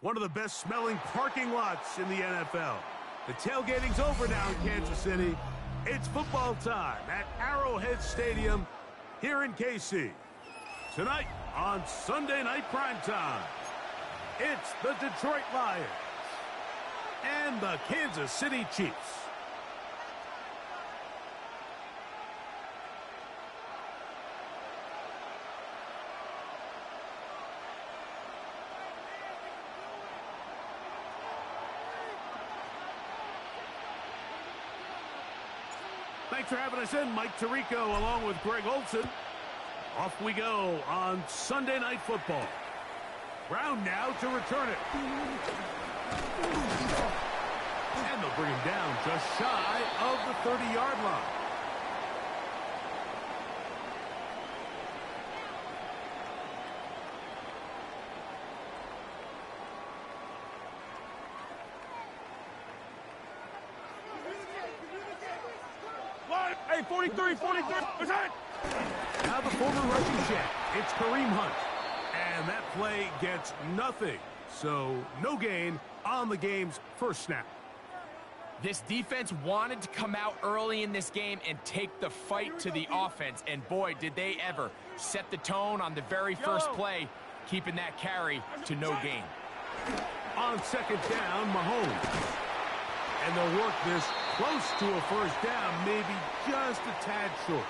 one of the best-smelling parking lots in the NFL. The tailgating's over now in Kansas City. It's football time at Arrowhead Stadium here in KC. Tonight on Sunday Night Primetime, it's the Detroit Lions and the Kansas City Chiefs. Thanks for having us in, Mike Tirico, along with Greg Olson. Off we go on Sunday Night Football. Brown now to return it. And they'll bring him down just shy of the 30-yard line. Hey, 43, 43, what's that? Now the former rushing check, it's Kareem Hunt. And that play gets nothing. So no gain on the game's first snap. This defense wanted to come out early in this game and take the fight to the offense. And boy, did they ever set the tone on the very first play, keeping that carry to no gain. On second down, Mahomes. And they'll work this close to a first down, maybe just a tad short.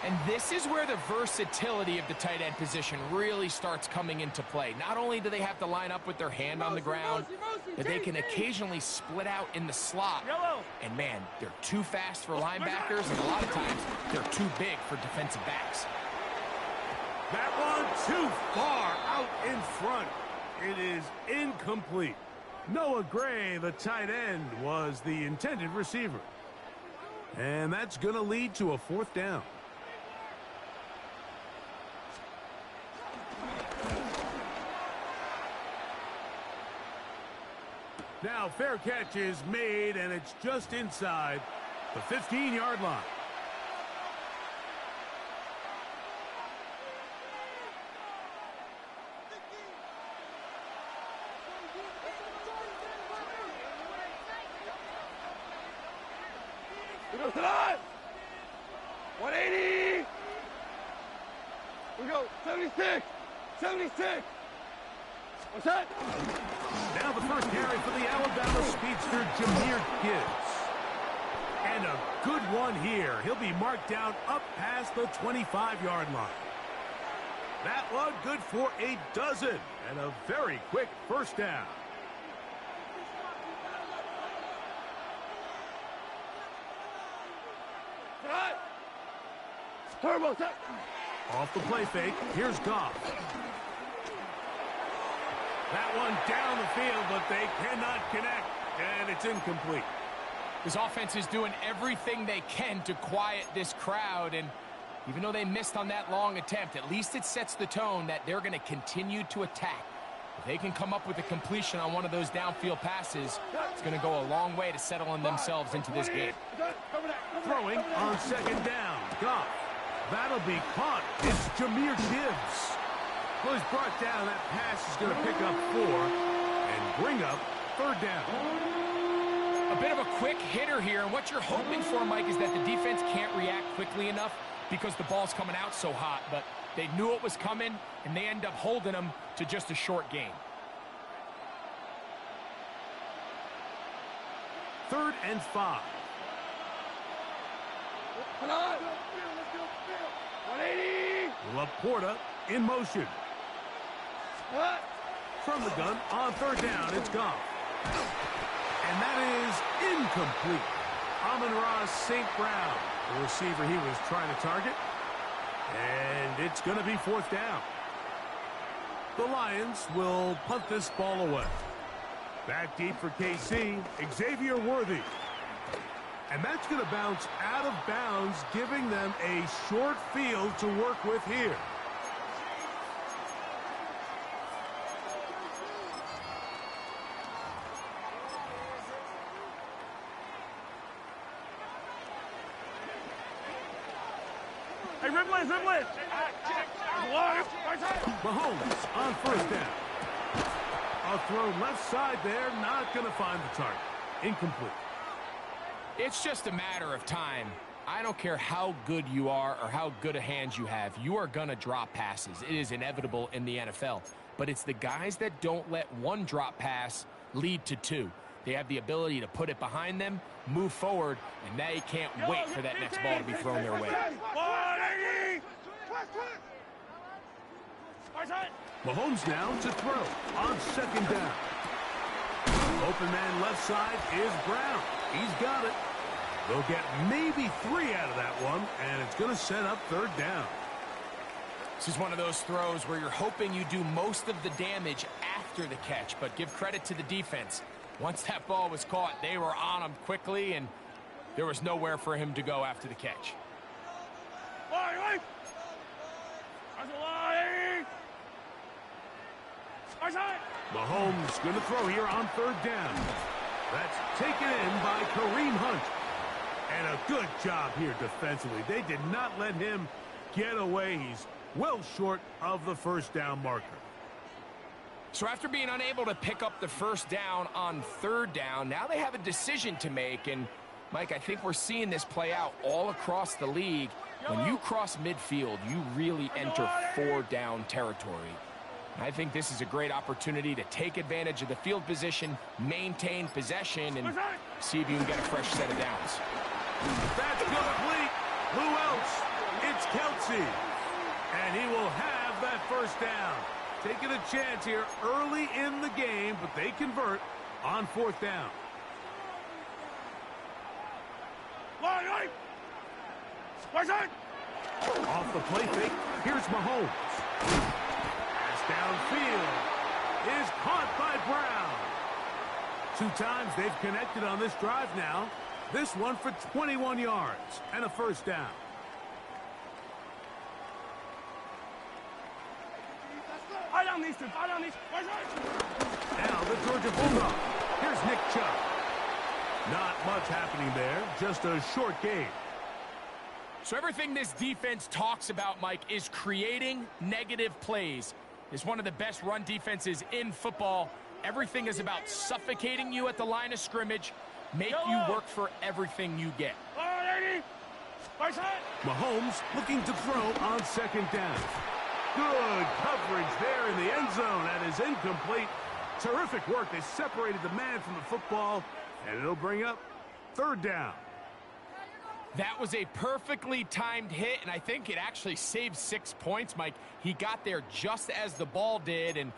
And this is where the versatility of the tight end position really starts coming into play. Not only do they have to line up with their hand on the ground, but they can occasionally split out in the slot. And man, they're too fast for linebackers, and a lot of times they're too big for defensive backs. That one too far out in front. It is incomplete. Noah Gray, the tight end, was the intended receiver. And that's going to lead to a fourth down. Now, fair catch is made, and it's just inside the 15-yard line. We go to line. 180. We go 76. 76. What's that? Now the first carry for the Alabama speedster, Jahmyr Gibbs. And a good one here. He'll be marked down up past the 25-yard line. That one good for a dozen. And a very quick first down. Turbo set. Off the play fake, here's Goff. That one down the field, but they cannot connect, and it's incomplete. This offense is doing everything they can to quiet this crowd, and even though they missed on that long attempt, at least it sets the tone that they're going to continue to attack. If they can come up with a completion on one of those downfield passes, it's going to go a long way to settling themselves into this game. Throwing on second down, Goff. That'll be caught. It's Jahmyr Gibbs. Well, he's brought down. That pass is going to pick up 4 and bring up third down. A bit of a quick hitter here, and what you're hoping for, Mike, is that the defense can't react quickly enough because the ball's coming out so hot, but they knew it was coming, and they end up holding them to just a short gain. Third and 5. Come on. 180. Laporta in motion. From the gun on third down, it's Goff. And that is incomplete. Amon-Ra St. Brown, the receiver he was trying to target. And it's going to be fourth down. The Lions will punt this ball away. Back deep for KC, Xavier Worthy. And that's going to bounce out of bounds, giving them a short field to work with here. Hey, Ripley, Ripley. Mahomes on first down. A throw left side there, not going to find the target. Incomplete. It's just a matter of time. I don't care how good you are or how good a hand you have. You are going to drop passes. It is inevitable in the NFL. But it's the guys that don't let one drop pass lead to two. They have the ability to put it behind them, move forward, and they can't wait for that next ball to be thrown their way. Mahomes now to throw on second down. Open man left side is Brown. He's got it. They'll get maybe 3 out of that one, and it's going to set up third down. This is one of those throws where you're hoping you do most of the damage after the catch, but give credit to the defense. Once that ball was caught, they were on him quickly, and there was nowhere for him to go after the catch. Mahomes going to throw here on third down. That's taken in by Kareem Hunt. And a good job here defensively. They did not let him get away. He's well short of the first down marker. So after being unable to pick up the first down on third down, now they have a decision to make. And, Mike, I think we're seeing this play out all across the league. When you cross midfield, you really enter 4-down territory. I think this is a great opportunity to take advantage of the field position, maintain possession, and see if you can get a fresh set of downs. That's complete. Who else? It's Kelsey. And he will have that first down. Taking a chance here early in the game, but they convert on fourth down. Off the play fake, here's Mahomes. Pass downfield is caught by Brown. 2 times they've connected on this drive now. This one for 21 yards and a first down. Now the Georgia Bulldog. Here's Nick Chubb. Not much happening there, just a short game. So everything this defense talks about, Mike, is creating negative plays. It's one of the best run defenses in football. Everything is about suffocating you at the line of scrimmage, make you work for everything you get. Mahomes looking to throw on second down. Good coverage there in the end zone. That is incomplete. Terrific work. They separated the man from the football, and it'll bring up third down. That was a perfectly timed hit, and I think it actually saved 6 points, Mike. He got there just as the ball did, and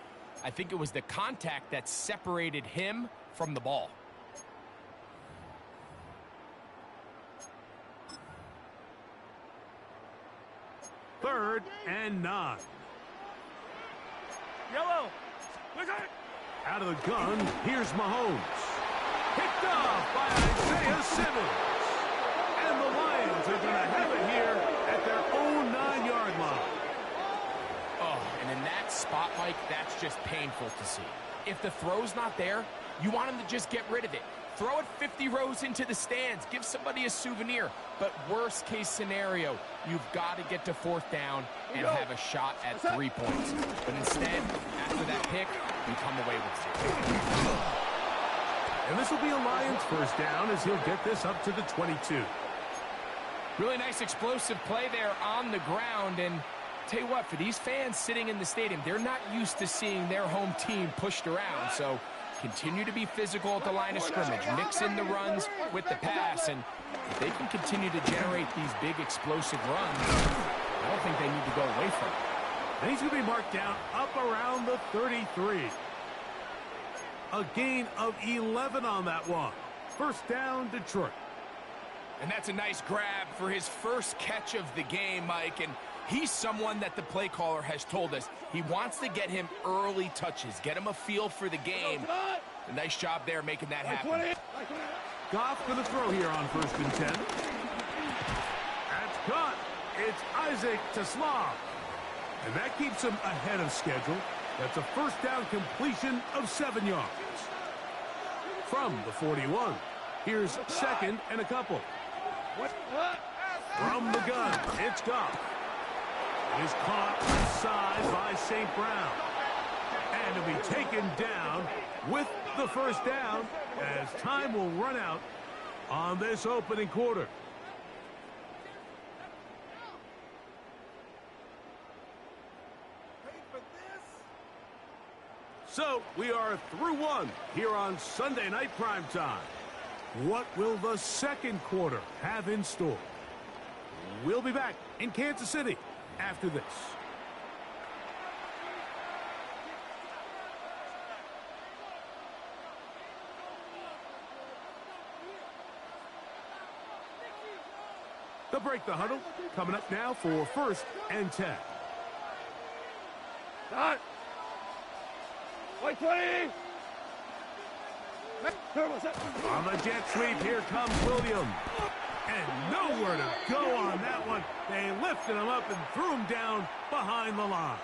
I think it was the contact that separated him from the ball. Third and 9. Yellow. Out of the gun, here's Mahomes. Picked off by Isaiah Simmons. And the Lions are going to have it here at their own 9-yard line. Oh, and in that spot, Mike, that's just painful to see. If the throw's not there, you want him to just get rid of it. Throw it 50 rows into the stands. Give somebody a souvenir. But worst case scenario, you've got to get to fourth down and have a shot at 3 points. But instead, after that pick, you come away with 0. And this will be a Lions first down as he'll get this up to the 22. Really nice explosive play there on the ground. And tell you what, for these fans sitting in the stadium, they're not used to seeing their home team pushed around. So continue to be physical at the line of scrimmage. Mix in the runs with the pass. And if they can continue to generate these big explosive runs, I don't think they need to go away from it. And he's going to be marked down up around the 33. A gain of 11 on that one. First down, Detroit. And that's a nice grab for his first catch of the game, Mike. And he's someone that the play caller has told us he wants to get him early touches, get him a feel for the game. A nice job there making that happen. Goff going to throw here on first and 10. That's caught. It's Isaac Taslav. And that keeps him ahead of schedule. That's a first down completion of 7 yards. From the 41, here's second and a couple. From the gun, it's Goff. It is caught inside by St. Brown. And to be taken down with the first down as time will run out on this opening quarter. So we are through one here on Sunday Night Primetime. What will the second quarter have in store? We'll be back in Kansas City after this. They'll break the huddle. Coming up now for 1st and 10. Start. White 20. On the jet sweep, here comes Williams. And nowhere to go on that one. They lifted him up and threw him down behind the line.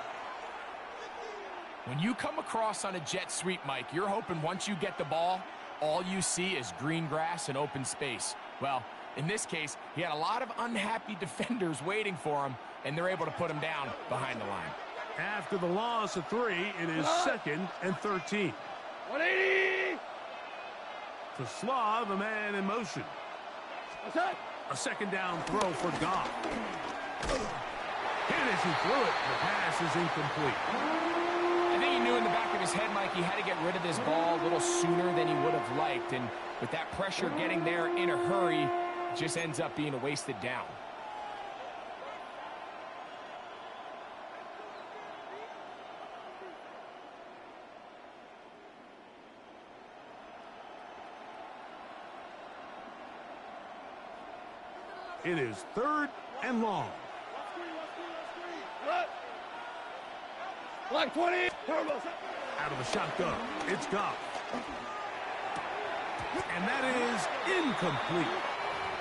When you come across on a jet sweep, Mike, you're hoping once you get the ball, all you see is green grass and open space. Well, in this case, he had a lot of unhappy defenders waiting for him, and they're able to put him down behind the line. After the loss of 3, it is 2nd and 13. 180. To Slav, a man in motion. What's that? A second down throw for Goff. And as he threw it, the pass is incomplete. I think he knew in the back of his head, Mike, he had to get rid of this ball a little sooner than he would have liked. And with that pressure getting there in a hurry, it just ends up being a wasted down. It is 3rd and long. Black 20. Out of the shotgun, it's Goff. And that is incomplete.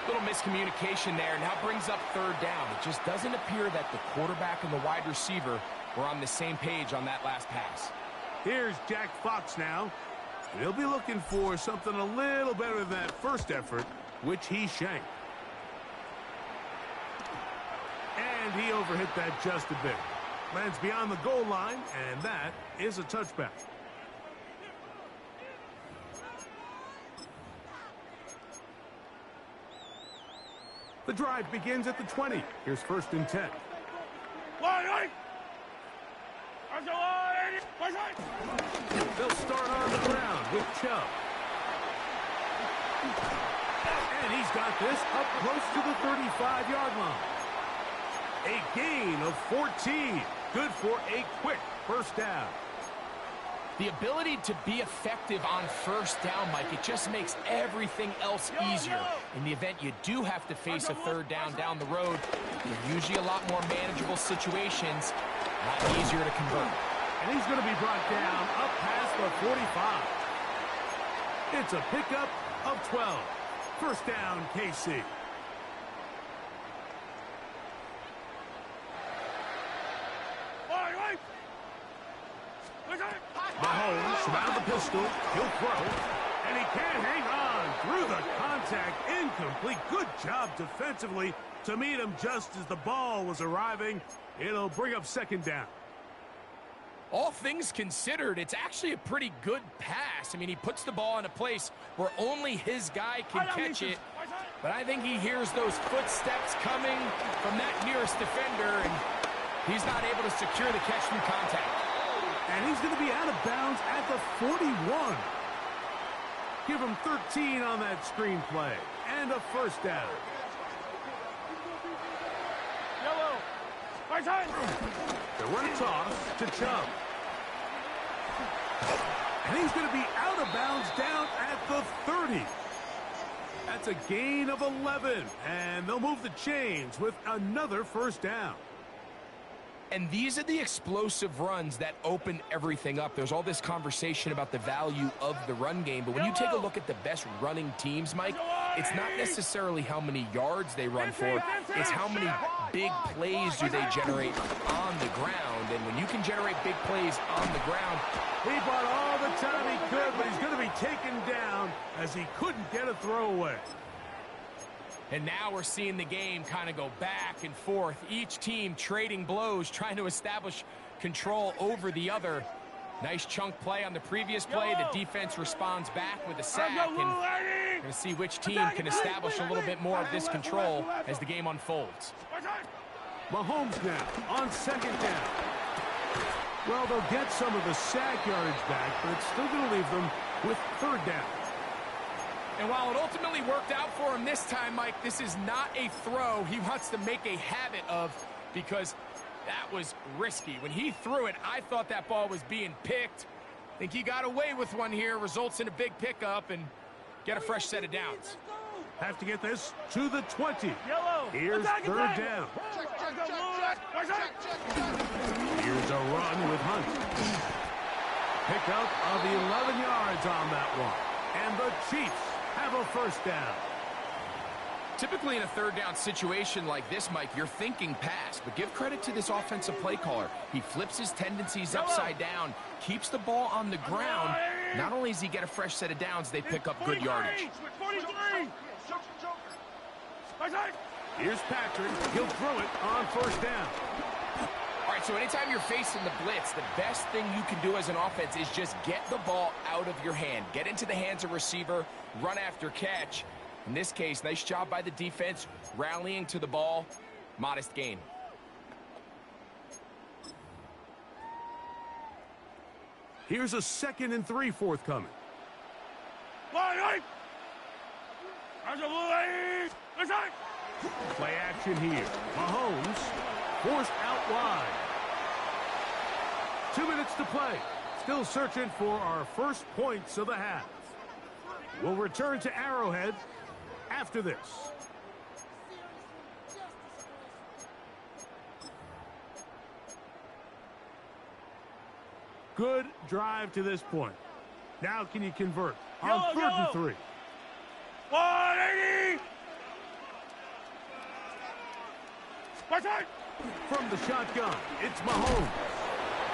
Little miscommunication there. Now brings up 3rd down. It just doesn't appear that the quarterback and the wide receiver were on the same page on that last pass. Here's Jack Fox now. He'll be looking for something a little better than that first effort, which he shanked. And he overhit that just a bit. Lands beyond the goal line, and that is a touchback. The drive begins at the 20. Here's 1st and 10. They'll start on the ground with Chubb. And he's got this up close to the 35-yard line. A gain of 14. Good for a quick first down. The ability to be effective on first down, Mike, it just makes everything else easier. In the event you do have to face a 3rd down the road, they're usually a lot more manageable situations, a lot easier to convert. And he's going to be brought down up past the 45. It's a pickup of 12. First down, KC. Mahomes surround the pistol. He'll throw. And he can't hang on through the contact. Incomplete. Good job defensively to meet him just as the ball was arriving. It'll bring up 2nd down. All things considered, it's actually a pretty good pass. I mean, he puts the ball in a place where only his guy can catch it. But I think he hears those footsteps coming from that nearest defender, and he's not able to secure the catch through contact. And he's going to be out of bounds at the 41. Give him 13 on that screenplay. And a first down. Yellow. Right side. They run a toss to Chubb. And he's going to be out of bounds down at the 30. That's a gain of 11. And they'll move the chains with another first down. And these are the explosive runs that open everything up. There's all this conversation about the value of the run game, but when you take a look at the best running teams, Mike, it's not necessarily how many yards they run for, it's how many big plays do they generate on the ground. And when you can generate big plays on the ground, he bought all the time he could, but he's going to be taken down as he couldn't get a throwaway. And now we're seeing the game kind of go back and forth. Each team trading blows, trying to establish control over the other. Nice chunk play on the previous play. The defense responds back with a sack, and we're going to see which team can establish a little bit more of this control as the game unfolds. Mahomes now on second down. Well, they'll get some of the sack yardage back, but it's still going to leave them with third down. And while it ultimately worked out for him this time, Mike, this is not a throw he wants to make a habit of, because that was risky. When he threw it, I thought that ball was being picked. I think he got away with one here, results in a big pickup, and get a fresh set of downs. Have to get this to the 20. Yellow. Here's third down. Here's a run with Hunt. Pickup of 11 yards on that one. And the Chiefs have a first down. Typically in a third down situation like this, Mike, you're thinking pass, but give credit to this offensive play caller. He flips his tendencies upside down, keeps the ball on the ground. Not only does he get a fresh set of downs, they pick up good yardage. 43. Here's Patrick. He'll throw it on first down. All right, so anytime you're facing the blitz, the best thing you can do as an offense is just get the ball out of your hand. Get into the hands of receiver, run after catch. In this case, nice job by the defense, rallying to the ball. Modest gain. Here's a 2nd and 3 forthcoming. Play action here. Mahomes forced out wide. 2 minutes to play. Still searching for our first points of the half. We'll return to Arrowhead after this. Good drive to this point. Now can you convert on third and 3? 180. From the shotgun, it's Mahomes.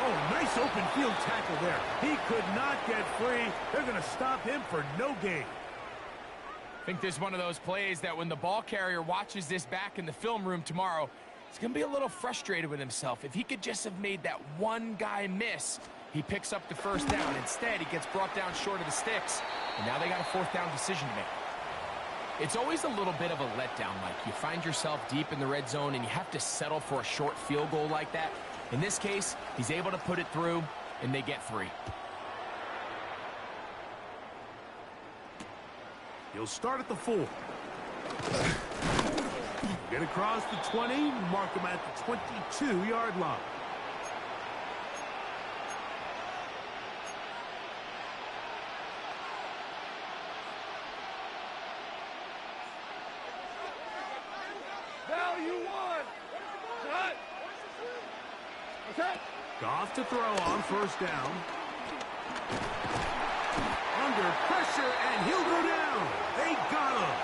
Oh, nice open field tackle there. He could not get free. They're going to stop him for no gain. I think this is one of those plays that when the ball carrier watches this back in the film room tomorrow, he's going to be a little frustrated with himself. If he could just have made that one guy miss, he picks up the first down. Instead, he gets brought down short of the sticks, and now they got a fourth down decision to make. It's always a little bit of a letdown, Mike. You find yourself deep in the red zone, and you have to settle for a short field goal like that. In this case, he's able to put it through, and they get 3. He'll start at the 4. Get across the 20, mark him at the 22-yard line. Goff to throw on first down. Under pressure, and he'll go down. They got him.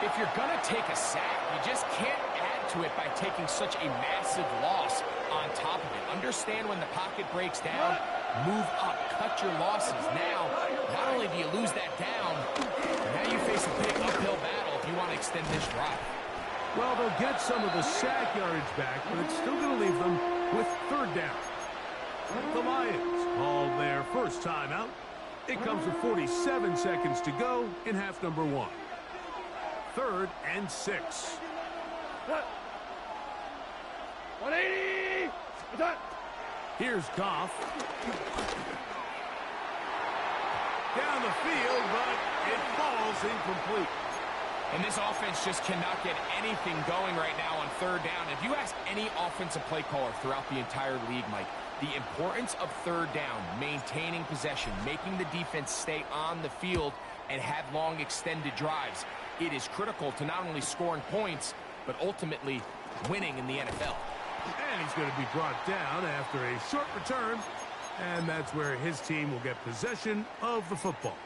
If you're going to take a sack, you just can't add to it by taking such a massive loss on top of it. Understand when the pocket breaks down, move up, cut your losses. Now, not only do you lose that down, now you face a big uphill battle if you want to extend this drive. Well, they'll get some of the sack yardage back, but it's still going to leave them with third down. The Lions call their first timeout. It comes with 47 seconds to go in half number 1. 3rd and 6. 180. Here's Goff. Down the field, but it falls incomplete. And this offense just cannot get anything going right now on third down. If you ask any offensive play caller throughout the entire league, Mike, the importance of third down, maintaining possession, making the defense stay on the field and have long extended drives, it is critical to not only scoring points, but ultimately winning in the NFL. And he's going to be brought down after a short return, and that's where his team will get possession of the football.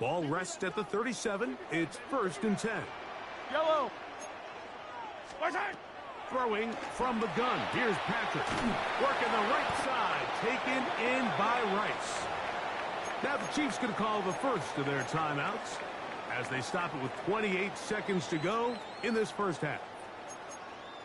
Ball rests at the 37. It's 1st and 10. Yellow. Throwing from the gun. Here's Patrick. Working the right side. Taken in by Rice. Now the Chiefs going to call the first of their timeouts as they stop it with 28 seconds to go in this first half.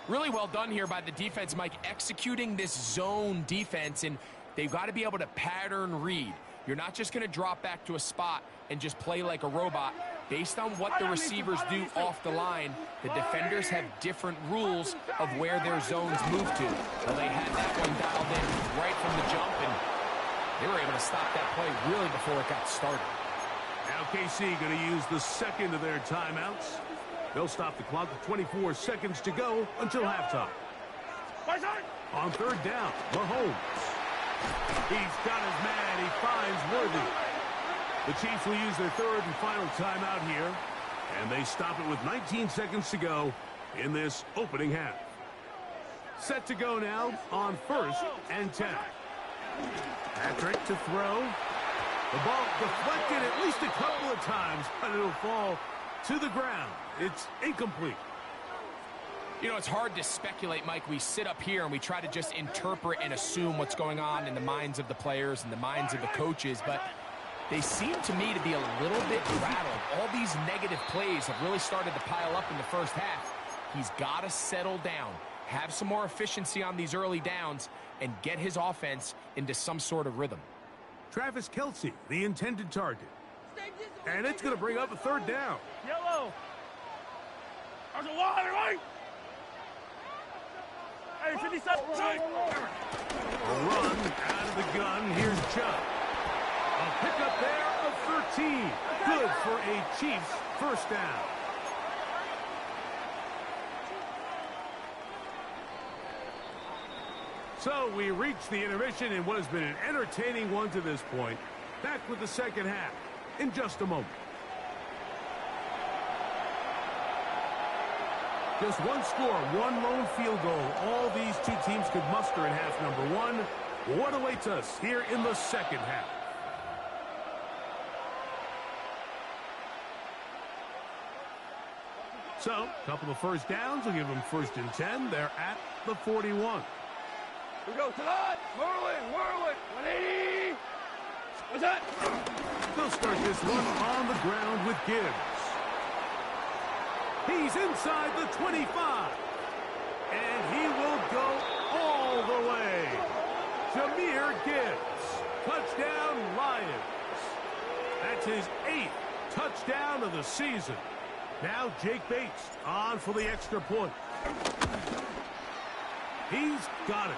Really well done here by the defense, Mike, executing this zone defense, and they've got to be able to pattern read. You're not just going to drop back to a spot and just play like a robot. Based on what the receivers do off the line, the defenders have different rules of where their zones move to. Well, they had that one dialed in right from the jump, and they were able to stop that play really before it got started. Now KC going to use the second of their timeouts. They'll stop the clock with 24 seconds to go until halftime. On third down, Mahomes. He's got his man. He finds Worthy. The Chiefs will use their third and final timeout here, and they stop it with 19 seconds to go in this opening half. Set to go now on 1st and 10. Patrick to throw. The ball deflected at least a couple of times, but it'll fall to the ground. It's incomplete. You know, it's hard to speculate, Mike. We sit up here and we try to just interpret and assume what's going on in the minds of the players and the minds of the coaches, but they seem to me to be a little bit rattled. All these negative plays have really started to pile up in the first half. He's got to settle down, have some more efficiency on these early downs, and get his offense into some sort of rhythm. Travis Kelce, the intended target. And it's going to bring up a third down. Yellow. There's a wall, everybody. Hey, 57. A run out of the gun. Here's Chubb. A pickup there of 13. Good for a Chiefs first down. So we reach the intermission in what has been an entertaining one to this point. Back with the second half in just a moment. Just one score, one lone field goal. All these two teams could muster in half number one. What awaits us here in the second half? So, a couple of first downs will give them 1st and 10. They're at the 41. We go to that. Whirling. 180. What's that? They'll start this one on the ground with Gibbs. He's inside the 25. And he will go all the way. Jahmyr Gibbs. Touchdown, Lions. That's his 8th touchdown of the season. Now Jake Bates on for the extra point. He's got it.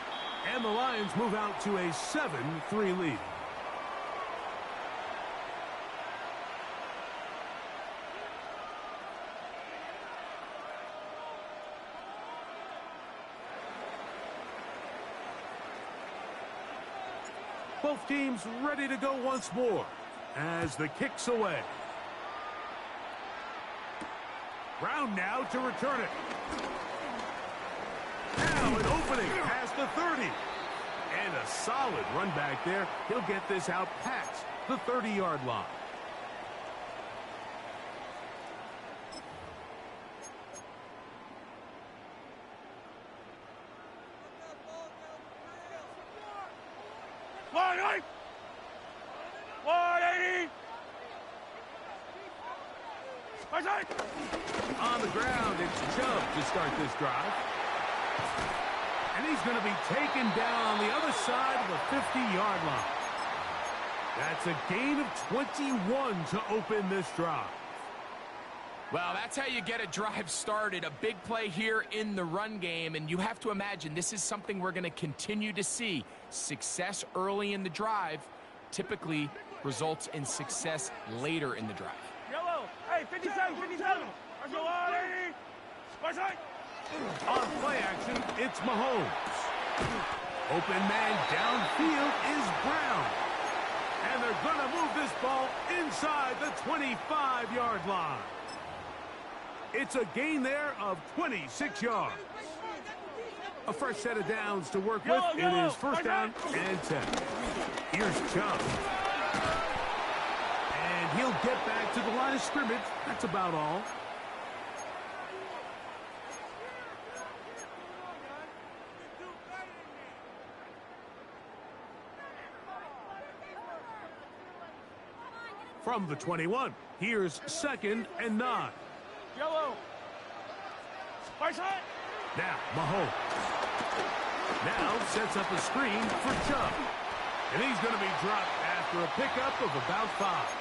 And the Lions move out to a 7-3 lead. Both teams ready to go once more as the kick's away. Brown now to return it. Now an opening past the 30. And a solid run back there. He'll get this out past the 30-yard line. Line 180. On the ground, it's Chubb to start this drive. And he's going to be taken down on the other side of the 50-yard line. That's a gain of 21 to open this drive. Well, that's how you get a drive started. A big play here in the run game, and you have to imagine this is something we're going to continue to see. Success early in the drive typically results in success later in the drive. Yellow. Hey, 57. There's a 180. What's that? On play action, it's Mahomes. Open man downfield is Brown. And they're going to move this ball inside the 25-yard line. It's a gain there of 26 yards. A fresh set of downs to work with. It is 1st down and 10. Here's Chubb. And he'll get back to the line of scrimmage. That's about all. From the 21, here's 2nd and 9. Yellow. Right side. Now, Mahomes. Now sets up a screen for Chubb. And he's going to be dropped after a pickup of about 5.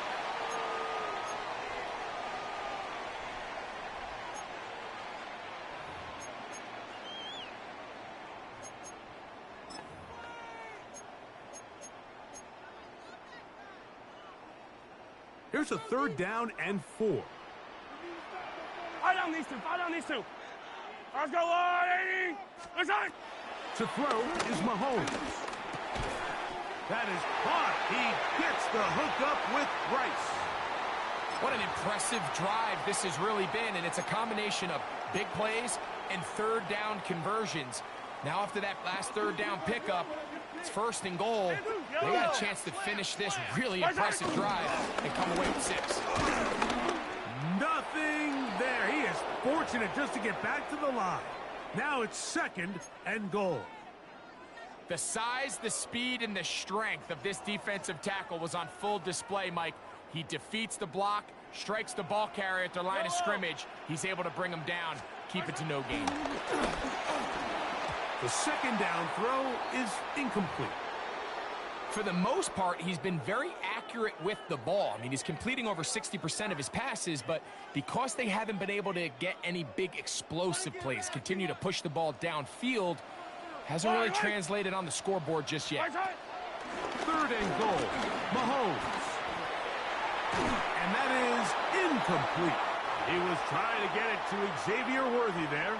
Here's a 3rd down and 4. Fire down these two. Fire down these two. Let's go, 180. Let's go. To throw is Mahomes. That is caught. He gets the hook up with Rice. What an impressive drive this has really been, and it's a combination of big plays and 3rd down conversions. Now after that last 3rd down pickup, it's 1st and goal. They got a chance to finish this really impressive drive and come away with 6. Nothing there. He is fortunate just to get back to the line. Now it's 2nd and goal. The size, the speed, and the strength of this defensive tackle was on full display, Mike. He defeats the block, strikes the ball carrier at their line of scrimmage. He's able to bring him down, keep it to no gain. The 2nd down throw is incomplete. For the most part, he's been very accurate with the ball. I mean, he's completing over 60% of his passes, but because they haven't been able to get any big explosive plays, continue to push the ball downfield, hasn't really translated on the scoreboard just yet. 3rd and goal, Mahomes. And that is incomplete. He was trying to get it to Xavier Worthy there.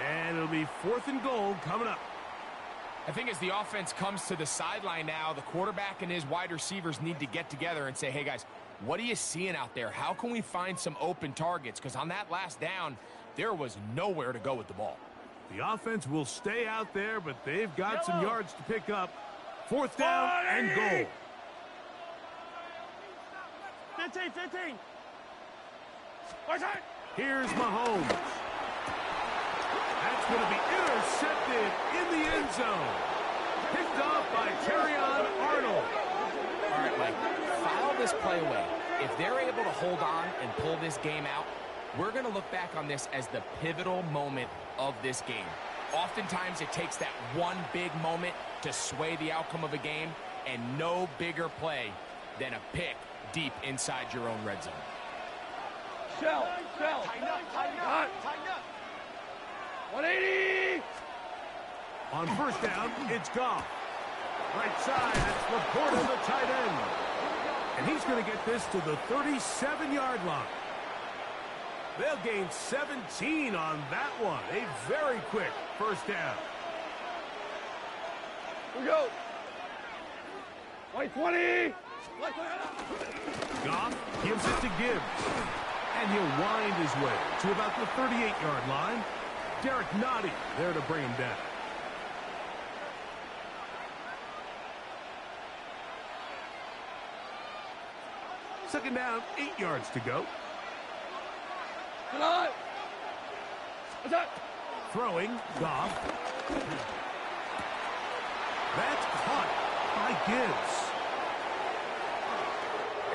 And it'll be 4th and goal coming up. I think as the offense comes to the sideline now, the quarterback and his wide receivers need to get together and say, hey, guys, what are you seeing out there? How can we find some open targets? Because on that last down, there was nowhere to go with the ball. The offense will stay out there, but they've got some yards to pick up. 4th down and goal. 15. Here's Mahomes. That's going to be intercepted in the end zone. Picked off by Terrion Arnold. All right, Mike, file this play away. If they're able to hold on and pull this game out, we're going to look back on this as the pivotal moment of this game. Oftentimes, it takes that one big moment to sway the outcome of a game, and no bigger play than a pick deep inside your own red zone. Shell. Tighten up. 180. On 1st down, it's Goff. Right side, it's Laporta, the tight end. And he's going to get this to the 37-yard line. They'll gain 17 on that one. A very quick 1st down. Here we go. 20. Goff gives it to Gibbs. And he'll wind his way to about the 38-yard line. Derek Nottie there to bring him down. Second down, 8 yards to go. What's that? Throwing, Goff. That's caught by Gibbs.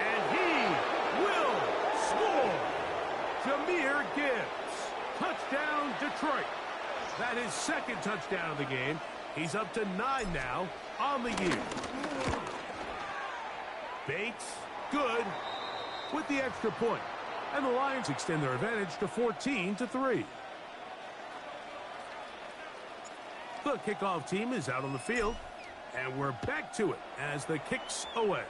And he will score. Jahmyr Gibbs. Touchdown, Detroit. That is 2nd touchdown of the game. He's up to 9 now on the year. Bates, good, with the extra point. And the Lions extend their advantage to 14-3. The kickoff team is out on the field, and we're back to it as the kick's away.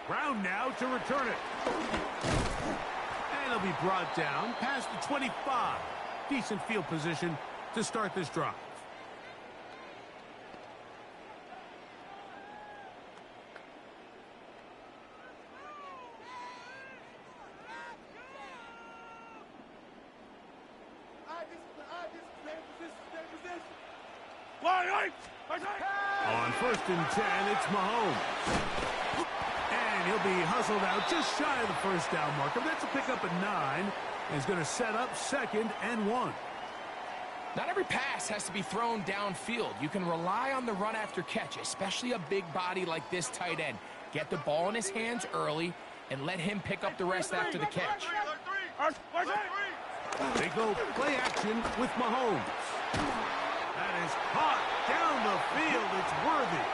Brown now to return it. And he'll be brought down past the 25. Decent field position to start this drive. On 1st and 10, it's Mahomes. And he'll be hustled out just shy of the 1st down marker. That's a pickup at 9. And he's going to set up 2nd and 1. Not every pass has to be thrown downfield. You can rely on the run after catch, especially a big body like this tight end. Get the ball in his hands early and let him pick up the rest after the catch. They go play action with Mahomes. That is caught down the field. It's worthy.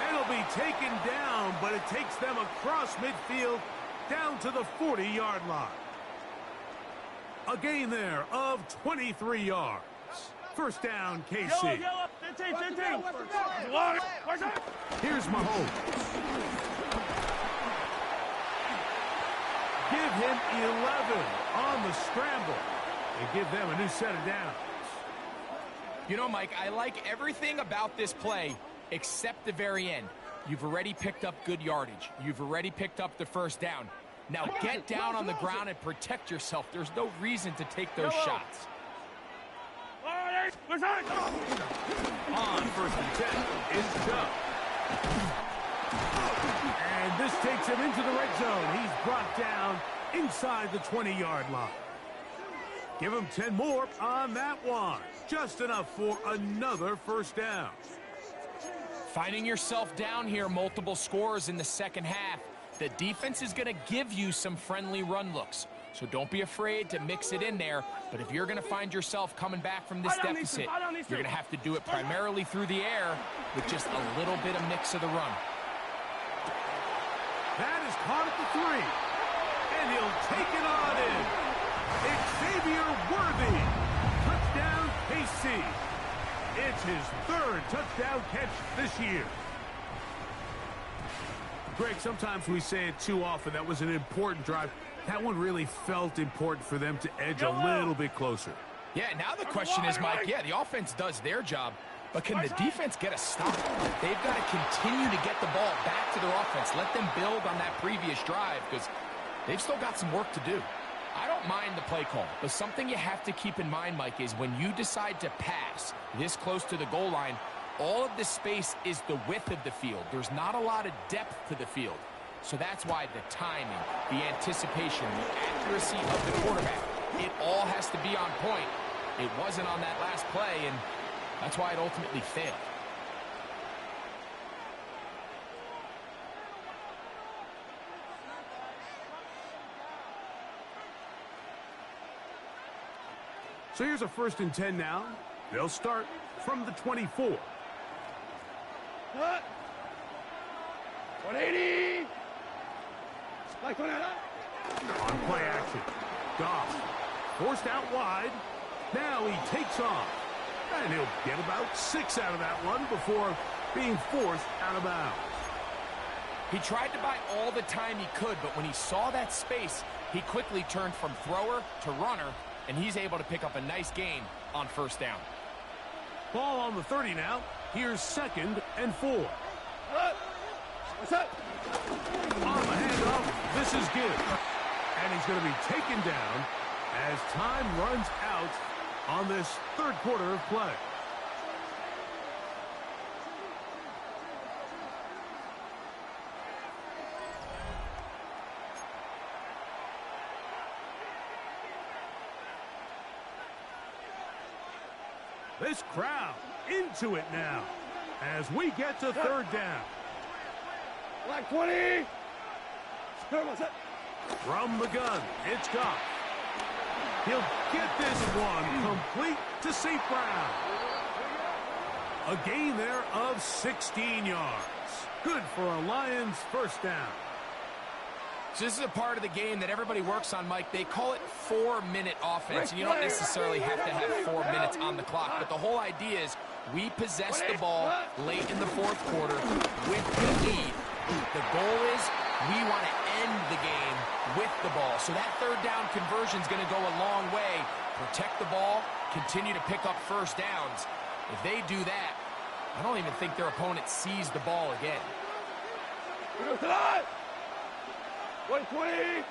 It'll be taken down, but it takes them across midfield down to the 40-yard line. A gain there of 23 yards. First down, KC. Here's Mahomes. Give him 11 on the scramble and give them a new set of downs. You know, Mike, I like everything about this play except the very end. You've already picked up good yardage. You've already picked up the first down. Now get down on the ground and protect yourself. There's no reason to take those shots. On first and 10, it's Chubb. And this takes him into the red zone. He's brought down inside the 20-yard line. Give him 10 more on that one. Just enough for another first down. Finding yourself down here, multiple scores in the second half. The defense is going to give you some friendly run looks. So don't be afraid to mix it in there. But if you're going to find yourself coming back from this deficit, you're going to have to do it primarily through the air with just a little bit of mix of the run. That is caught at the 3. And he'll take it on in. Xavier Worthy. Touchdown, KC. It's his third touchdown catch this year. Greg, sometimes we say it too often. That was an important drive. That one really felt important for them to edge a little bit closer. Yeah, now the question is, Mike, yeah, the offense does their job, but can the defense get a stop? They've got to continue to get the ball back to their offense. Let them build on that previous drive because they've still got some work to do. I don't mind the play call, but something you have to keep in mind, Mike, is when you decide to pass this close to the goal line, all of the space is the width of the field. There's not a lot of depth to the field. So that's why the timing, the anticipation, the accuracy of the quarterback, it all has to be on point. It wasn't on that last play, and that's why it ultimately failed. So here's a first and 10 now. They'll start from the 24. 180. On play action. Goff forced out wide. Now he takes off. And he'll get about 6 out of that one before being forced out of bounds. He tried to buy all the time he could, but when he saw that space, he quickly turned from thrower to runner, and he's able to pick up a nice gain on first down. Ball on the 30 now. Here's 2nd and 4. What's up? On the handoff, this is good. And he's going to be taken down as time runs out on this third quarter of play. This crowd into it now as we get to third down. Black 20. From the gun, it's Goff. He'll get this one complete to St. Brown. A gain there of 16 yards. Good for a Lions first down. So this is a part of the game that everybody works on, Mike. They call it 4-minute offense, and you don't necessarily have to have 4 minutes on the clock. But the whole idea is we possess the ball late in the fourth quarter with the lead. The goal is we want to end the game with the ball. So that third down conversion is going to go a long way. Protect the ball, continue to pick up first downs. If they do that, I don't even think their opponent sees the ball again. 120.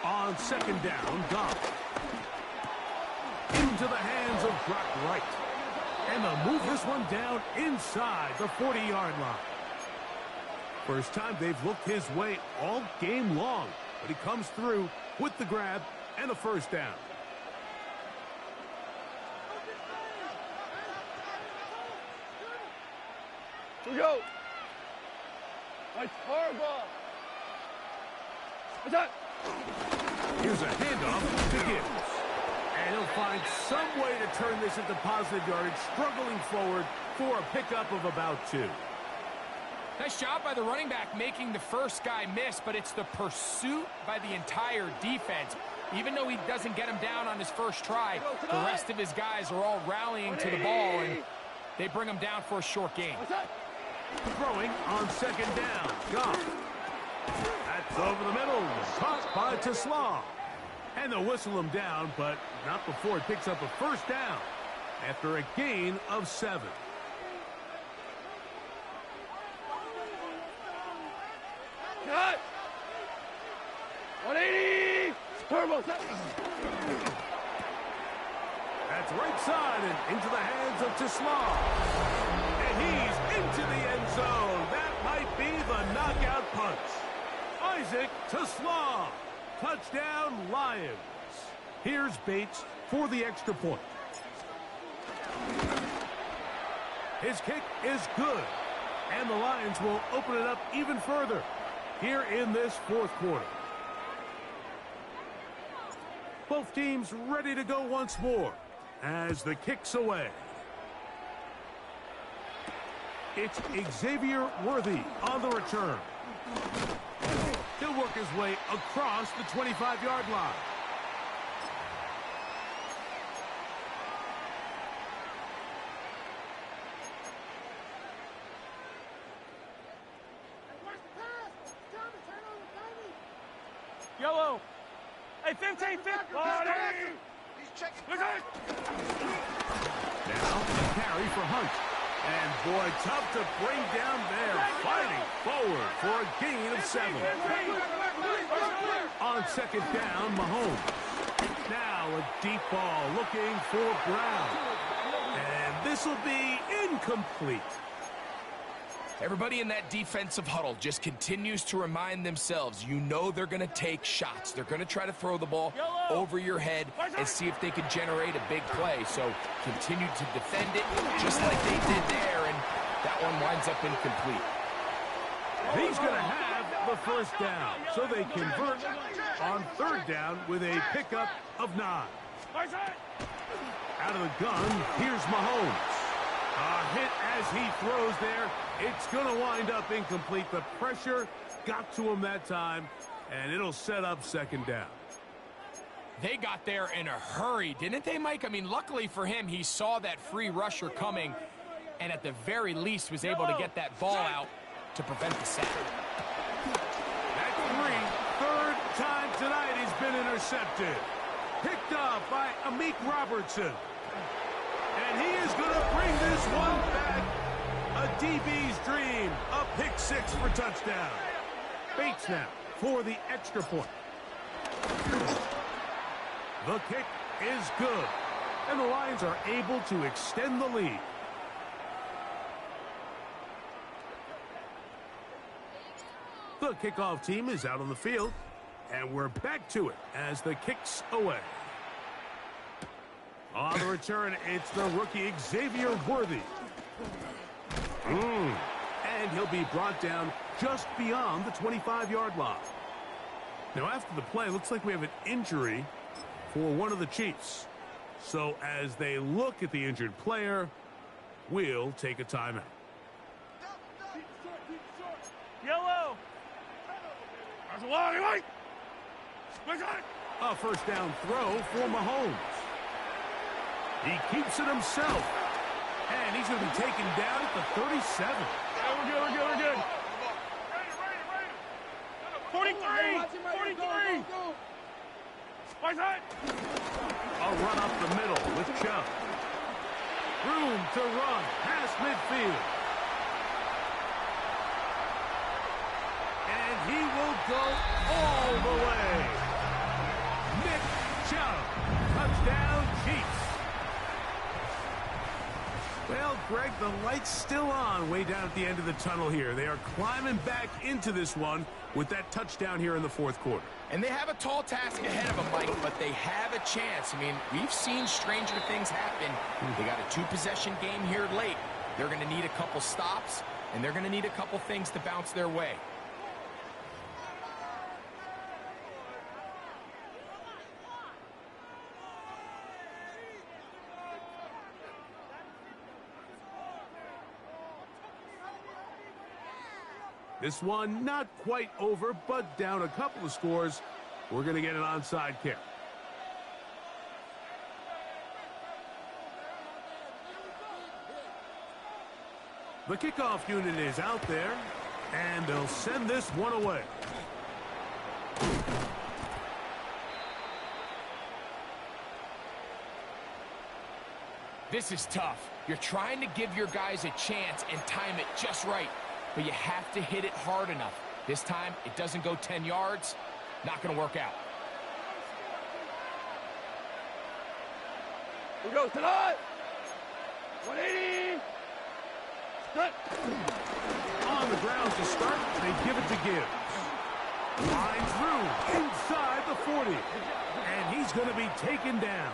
On 2nd down, Goff. Into the hands of Brock Wright. And they'll move this one down inside the 40-yard line. First time they've looked his way all game long, but he comes through with the grab and a first down. Here we go. Nice hard ball. What's that? Here's a handoff to Gibbs. And he'll find some way to turn this into positive yardage, struggling forward for a pickup of about 2. Nice job by the running back making the first guy miss, but it's the pursuit by the entire defense. Even though he doesn't get him down on his first try, the rest of his guys are all rallying to the ball, and they bring him down for a short gain. Throwing on second down. Goff. That's over the middle. Caught by Tesla. And they'll whistle him down, but not before he picks up a first down after a gain of 7. Cut! 180! Turbo! That's right side and into the hands of Tesla. And he's into the end zone. That might be the knockout punch. Isaac Tesla. Touchdown, Lions. Here's Bates for the extra point. His kick is good. And the Lions will open it up even further here in this fourth quarter. Both teams ready to go once more as the kick's away. It's Xavier Worthy on the return. He'll work his way across the 25-yard line. Yellow! Hey, 15, 15! He's checking. Look at it! Now, a carry for Hunt. And boy, tough to bring down there. Fighting forward for a gain of 7. On second down, Mahomes. Now a deep ball looking for Brown. And this will be incomplete. Everybody in that defensive huddle just continues to remind themselves, you know they're going to take shots. They're going to try to throw the ball over your head and see if they can generate a big play. So continue to defend it just like they did there, and that one winds up incomplete. He's going to have the first down, so they convert on third down with a pickup of 9. Out of the gun, here's Mahomes. A hit as he throws there. It's going to wind up incomplete. The pressure got to him that time, and it'll set up second down. They got there in a hurry, didn't they, Mike? I mean, luckily for him, he saw that free rusher coming, and at the very least was able to get that ball out to prevent the sack. That's 3. Third time tonight he's been intercepted. Picked up by Amik Robertson. And he is going to bring this one back. A DB's dream. A pick 6 for touchdown. Bates now for the extra point. The kick is good. And the Lions are able to extend the lead. The kickoff team is out on the field. And we're back to it as the kick's away. On the return, it's the rookie Xavier Worthy. And he'll be brought down just beyond the 25-yard line. Now, after the play, looks like we have an injury for one of the Chiefs. So as they look at the injured player, we'll take a timeout. Yellow! That's a lot, right? A first down throw for Mahomes. He keeps it himself. And he's going to be taken down at the 37. We're good. 43! What's that? A run up the middle with Chubb. Room to run past midfield. And he will go all the way. Nick Chubb. Touchdown, Chiefs. Well, Greg, the light's still on way down at the end of the tunnel here. They are climbing back into this one with that touchdown here in the fourth quarter. And they have a tall task ahead of them, Mike, but they have a chance. I mean, we've seen stranger things happen. They got a 2-possession game here late. They're going to need a couple stops, and they're going to need a couple things to bounce their way. This one not quite over, but down a couple of scores. We're going to get an onside kick. The kickoff unit is out there, and they'll send this one away. This is tough. You're trying to give your guys a chance and time it just right, but you have to hit it hard enough. This time, it doesn't go 10 yards. Not going to work out. We go to the 180. Split. On the ground to start, they give it to Gibbs. Line through, inside the 40. And he's going to be taken down.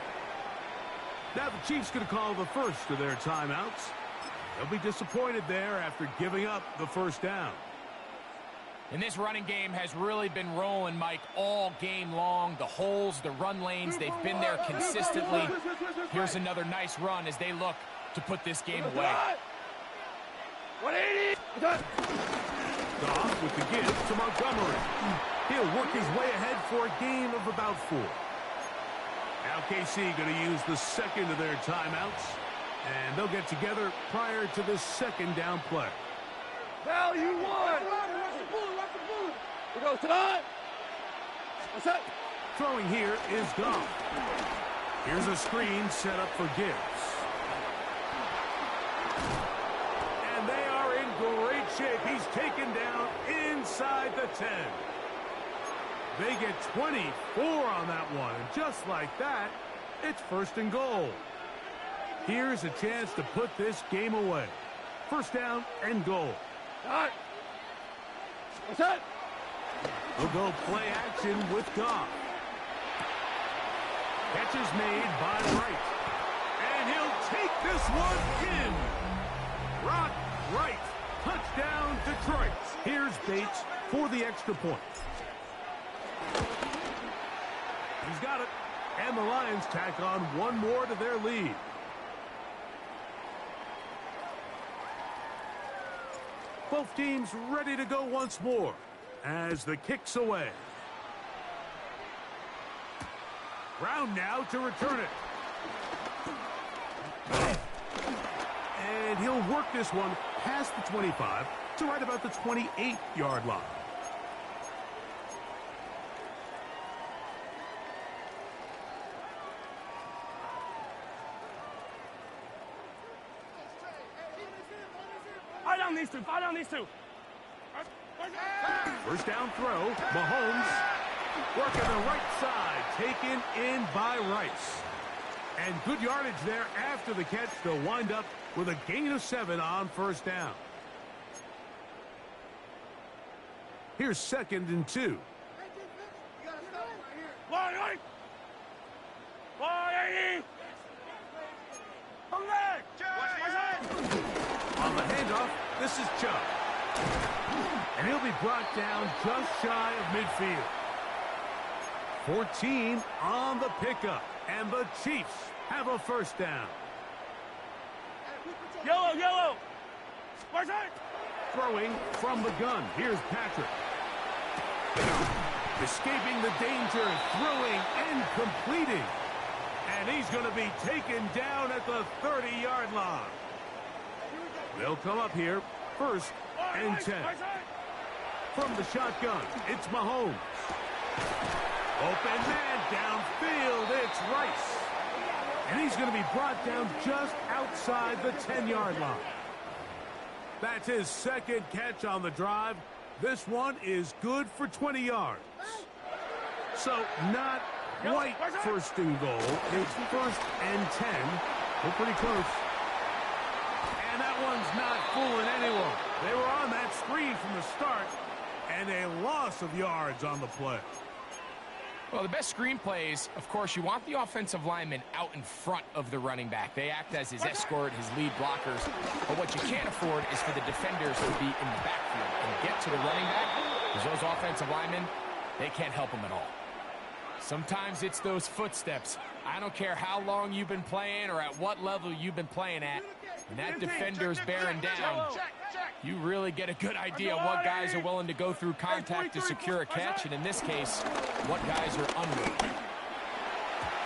Now the Chiefs going to call the first of their timeouts. They'll be disappointed there after giving up the first down. And this running game has really been rolling, Mike, all game long. The holes, the run lanes, they've been there consistently. Here's another nice run as they look to put this game away. 180. Goff with the give to Montgomery. He'll work his way ahead for a gain of about 4. Now KC going to use the second of their timeouts, and they'll get together prior to the second down play. Value 1. We go to the. What's that? Throwing here is Goff. Here's a screen set up for Gibbs. And they are in great shape. He's taken down inside the 10. They get 24 on that one. And just like that, it's first and goal. Here's a chance to put this game away. First down and goal. All right. What's that? They'll go play action with Goff. Catch is made by Wright. And he'll take this one in. Rock Wright. Touchdown, Detroit. Here's Bates for the extra point. He's got it. And the Lions tack on one more to their lead. Both teams ready to go once more as the kick's away. Brown now to return it. And he'll work this one past the 25 to right about the 28-yard line. Fight on these two. First down throw. Mahomes working the right side. Taken in by Rice. And good yardage there after the catch. They'll wind up with a gain of 7 on first down. Here's 2nd and 2. 180. On the handoff, this is Chubb. And he'll be brought down just shy of midfield. 14 on the pickup. And the Chiefs have a first down. Yellow. Throwing from the gun. Here's Patrick. Escaping the danger, throwing and completing. And he's going to be taken down at the 30-yard line. They'll come up here, 1st and 10. From the shotgun, it's Mahomes. Open man downfield, it's Rice. And he's going to be brought down just outside the 10-yard line. That's his 2nd catch on the drive. This one is good for 20 yards. So not quite first and goal. It's 1st and 10. We're pretty close. And that one's not fooling anyone. They were on that screen from the start, and a loss of yards on the play. Well, the best screen plays, of course, you want the offensive lineman out in front of the running back. They act as his escort, his lead blockers. But what you can't afford is for the defenders to be in the backfield and get to the running back, because those offensive linemen, they can't help them at all. Sometimes it's those footsteps. I don't care how long you've been playing or at what level you've been playing at. And that defender's bearing down. You really get a good idea what guys are willing to go through contact to secure a catch, and in this case, what guys are unwilling.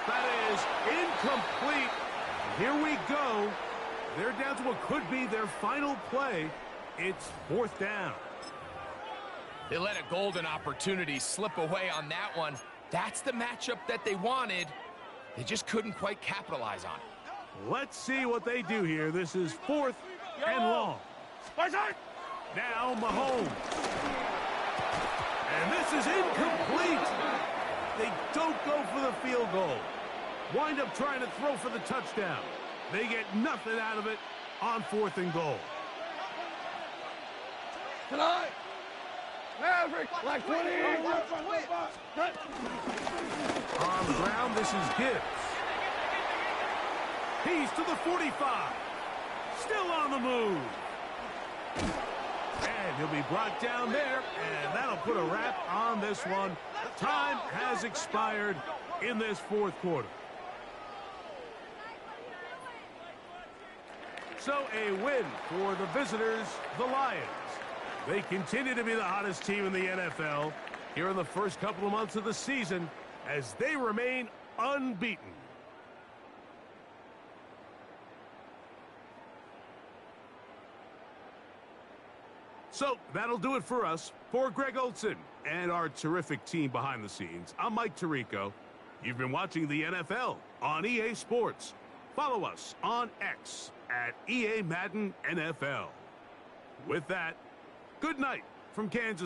That is incomplete. Here we go. They're down to what could be their final play. It's 4th down. They let a golden opportunity slip away on that one. That's the matchup that they wanted. They just couldn't quite capitalize on it. Let's see what they do here. This is 4th and long. Now Mahomes. And this is incomplete. They don't go for the field goal. Wind up trying to throw for the touchdown. They get nothing out of it on 4th and goal. Tonight, Maverick, like 20. On the ground, this is Gibbs. He's to the 45. Still on the move. And he'll be brought down there, and that'll put a wrap on this one. Time has expired in this 4th quarter. So a win for the visitors, the Lions. They continue to be the hottest team in the NFL here in the first couple of months of the season as they remain unbeaten. So that'll do it for us. For Greg Olson and our terrific team behind the scenes, I'm Mike Tirico. You've been watching the NFL on EA Sports. Follow us on X at EA Madden NFL. With that, good night from Kansas